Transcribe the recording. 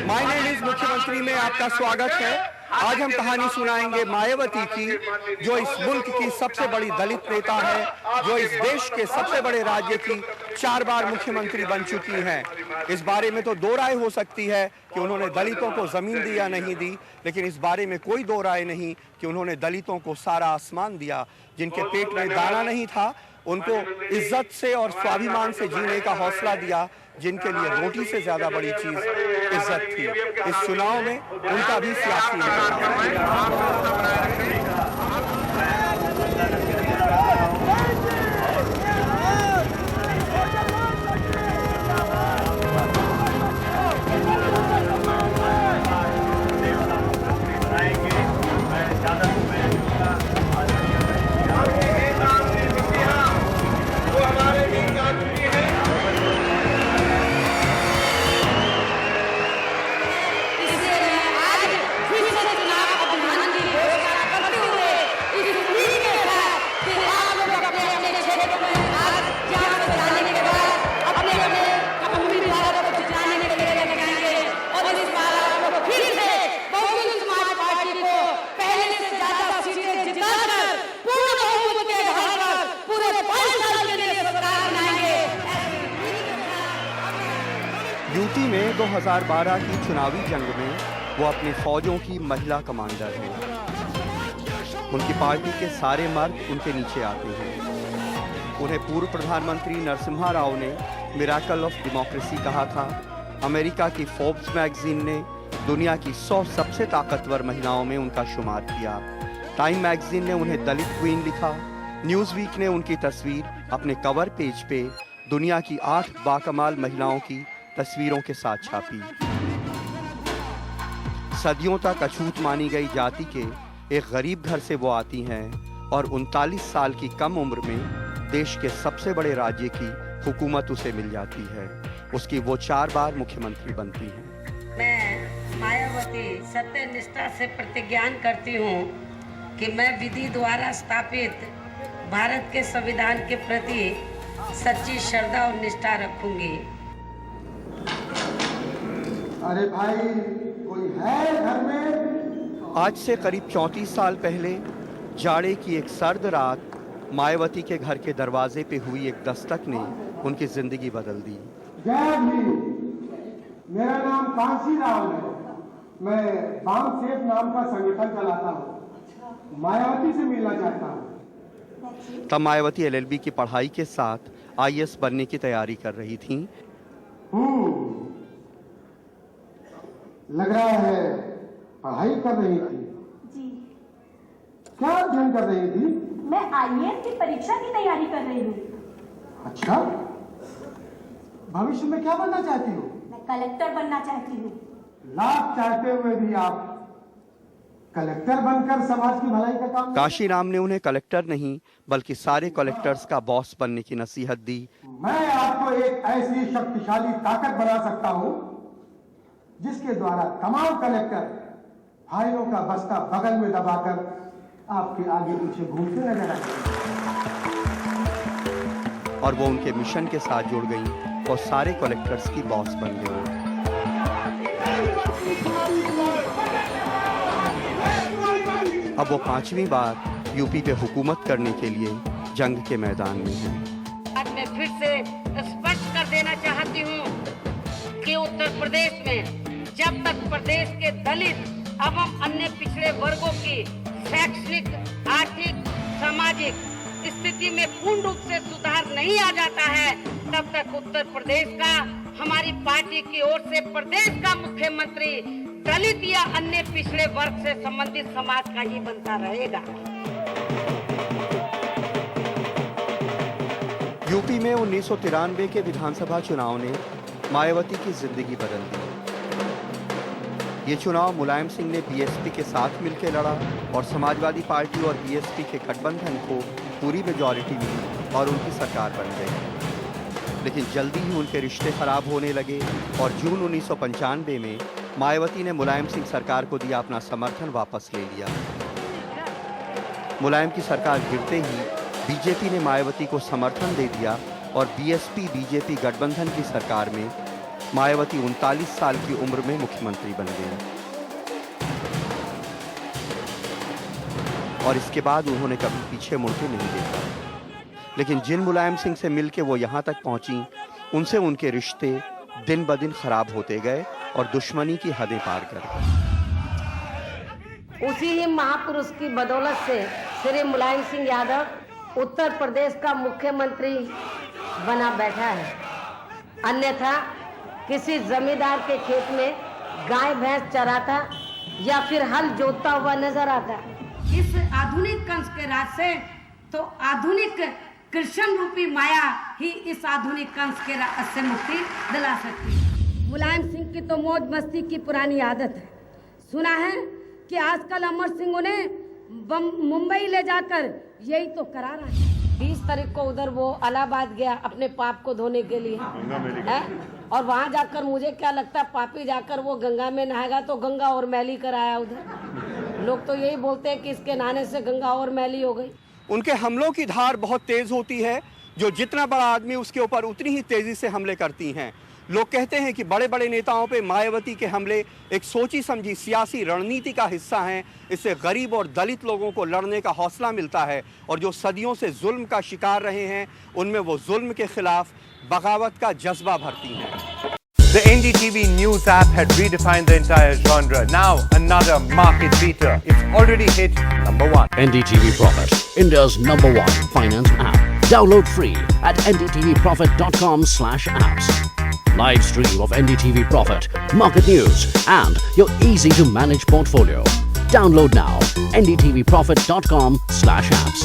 My name is मुख्यमंत्री में आपका स्वागत है। आज हम कहानी सुनाएंगे मायावती की, जो इस मुल्क की सबसे बड़ी दलित नेता है, जो इस देश के सबसे बड़े राज्य की 4 बार मुख्यमंत्री बन चुकी हैं। इस बारे में तो दो राय हो सकती है कि उन्होंने दलितों को जमीन दी या नहीं दी, लेकिन इस बारे में कोई दो राय नहीं कि उन्होंने दलितों को सारा आसमान दिया। जिनके पेट में दाना नहीं था उनको इज्जत से और स्वाभिमान से जीने का हौसला दिया। जिनके लिए रोटी से ज्यादा बड़ी चीज इज्जत थी। इस चुनाव में उनका भी सियासी यूपी में 2012 की चुनावी जंग में वो अपनी फौजों की महिला कमांडर हैं। उनकी पार्टी के सारे मर्द उनके नीचे आते हैं। उन्हें पूर्व प्रधानमंत्री नरसिम्हा राव ने मिरेकल ऑफ डेमोक्रेसी कहा था। अमेरिका की फोर्ब्स मैगजीन ने दुनिया की 100 सबसे ताकतवर महिलाओं में उनका शुमार किया। टाइम मैगजीन ने उन्हें दलित क्वीन लिखा। न्यूज़वीक ने उनकी तस्वीर अपने कवर पेज पे दुनिया की 8 बाकमाल महिलाओं की तस्वीरों के साथ छापी। सदियों तक अछूत मानी गई जाति के एक गरीब घर से वो आती हैं और 39 साल की कम उम्र में देश के सबसे बड़े राज्य की हुकूमत उसे मिल जाती है। उसकी वो 4 बार मुख्यमंत्री बनती हैं। मैं मायावती सत्य निष्ठा से प्रतिज्ञान करती हूँ कि मैं विधि द्वारा स्थापित भारत के संविधान के प्रति सच्ची श्रद्धा और निष्ठा रखूंगी। अरे भाई, कोई है घर में? आज से करीब 34 साल पहले जाड़े की एक सर्द रात मायावती के घर के दरवाजे पे हुई एक दस्तक ने उनकी जिंदगी बदल दी। जय भीम। मेरा नाम कांसी राव है। मैं बाम सेफ नाम का संगठन चलाता हूँ। मायावती से मिलना चाहता हूँ। तब मायावती एलएलबी की पढ़ाई के साथ आईएएस बनने की तैयारी कर रही थीं। लग रहा है पढ़ाई कर रही थी। जी। क्या अध्ययन कर रही थी? मैं आईएएस की परीक्षा की तैयारी कर रही हूँ। अच्छा, भविष्य में क्या बनना चाहती हो? मैं कलेक्टर बनना चाहती हूँ। लाभ चाहते हुए भी आप कलेक्टर बनकर समाज की भलाई का काम। काशीराम ने उन्हें कलेक्टर नहीं बल्कि सारे कलेक्टर्स का बॉस बनने की नसीहत दी। मैं आपको एक ऐसी शक्तिशाली ताकत बना सकता हूँ जिसके द्वारा तमाम कलेक्टर फाइलों का बस्ता बगल में दबाकर आपके आगे पीछे घूमते नजर आएंगे। और वो उनके मिशन के साथ जुड़ गईं और सारे कलेक्टर्स की बॉस बन गईं। अब वो 5वीं बार यूपी पे हुकूमत करने के लिए जंग के मैदान में हैं। आज मैं फिर से स्पष्ट कर देना चाहती हूँ कि उत्तर प्रदेश में जब तक प्रदेश के दलित एवं अन्य पिछड़े वर्गों की शैक्षणिक, आर्थिक, सामाजिक स्थिति में पूर्ण रूप से सुधार नहीं आ जाता है, तब तक उत्तर प्रदेश का हमारी पार्टी की ओर से प्रदेश का मुख्यमंत्री दलित या अन्य पिछड़े वर्ग से संबंधित समाज का ही बनता रहेगा। यूपी में 1993 के विधानसभा चुनाव ने मायावती की जिंदगी बदल दी। ये चुनाव मुलायम सिंह ने बीएसपी के साथ मिलकर लड़ा और समाजवादी पार्टी और बीएसपी के गठबंधन को पूरी मेजॉरिटी मिली और उनकी सरकार बन गई। लेकिन जल्दी ही उनके रिश्ते खराब होने लगे और जून 1995 में मायावती ने मुलायम सिंह सरकार को दिया अपना समर्थन वापस ले लिया। मुलायम की सरकार गिरते ही बीजेपी ने मायावती को समर्थन दे दिया और बीएसपी बीजेपी गठबंधन की सरकार में मायावती 39 साल की उम्र में मुख्यमंत्री बन गई और इसके बाद उन्होंने कभी पीछे मुड़ के नहीं देखा। लेकिन जिन मुलायम सिंह से मिलके वो यहाँ तक पहुंची, उनसे उनके रिश्ते दिन ब दिन खराब होते गए और दुश्मनी की हदें पार कर गए। उसी ही महापुरुष की बदौलत से श्री मुलायम सिंह यादव उत्तर प्रदेश का मुख्यमंत्री बना बैठा है। अन्यथा किसी जमींदार के खेत में गाय भैंस चराता या फिर हल जोतता हुआ नजर आता। इस आधुनिक कंस के राज से तो आधुनिक कृष्ण रूपी माया ही इस आधुनिक कंस के राज से मुक्ति दिला सकती है। मुलायम सिंह की तो मौज मस्ती की पुरानी आदत है। सुना है कि आजकल अमर सिंह उन्हें मुंबई ले जाकर यही तो करा रहा है। 20 तारीख को उधर वो इलाहाबाद गया अपने पाप को धोने के लिए है? और वहां जाकर मुझे क्या लगता है, पापी जाकर वो गंगा में नहाएगा तो गंगा और मैली कराया उधर। लोग तो यही बोलते हैं कि इसके नहाने से गंगा और मैली हो गई। उनके हमलों की धार बहुत तेज होती है, जो जितना बड़ा आदमी उसके ऊपर उतनी ही तेजी से हमले करती हैं। लोग कहते हैं कि बड़े बड़े नेताओं पे मायावती के हमले एक सोची समझी सियासी रणनीति का हिस्सा हैं। इससे गरीब और दलित लोगों को लड़ने का हौसला मिलता है और जो सदियों से जुल्म का शिकार रहे हैं, उनमें वो जुल्म के खिलाफ बगावत का जज्बा भरती हैं। The NDTV News app had redefined the entire genre. Now, another market beater. It's already hit #1. NDTV Profit, India's #1 finance app. Download free at ndtvprofit.com/apps. Live stream of NDTV Profit, market news, and your easy-to-manage portfolio. Download now. ndtvprofit.com/apps.